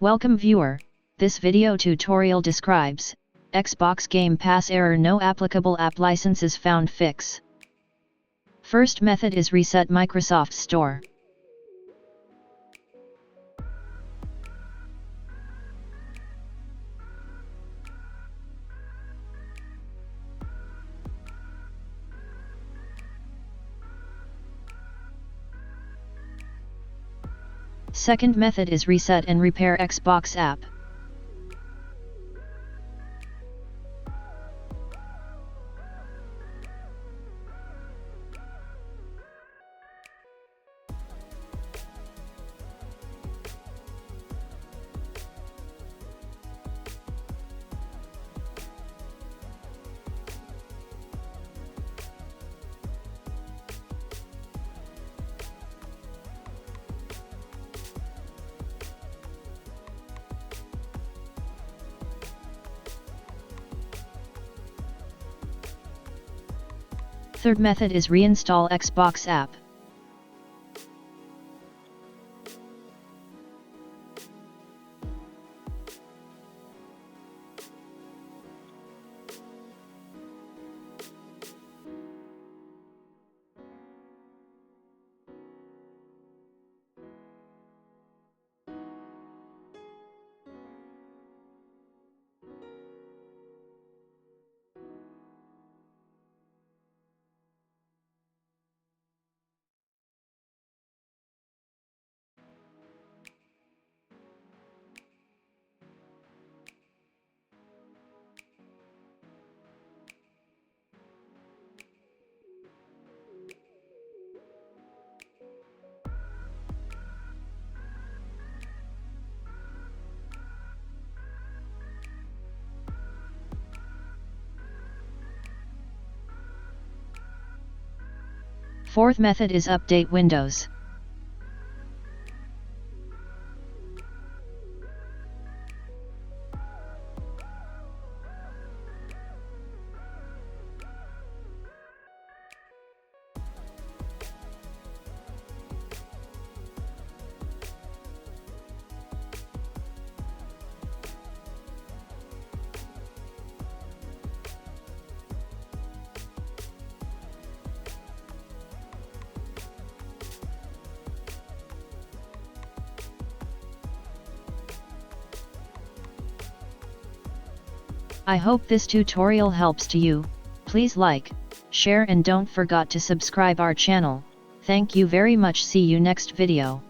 Welcome viewer, this video tutorial describes Xbox Game Pass error, no applicable app licenses found fix. First method is reset Microsoft Store. Second method is reset and repair Xbox app. Third method is reinstall Xbox app. Fourth method is update Windows. I hope this tutorial helps to you. Please like, share and don't forget to subscribe our channel. Thank you very much. See you next video.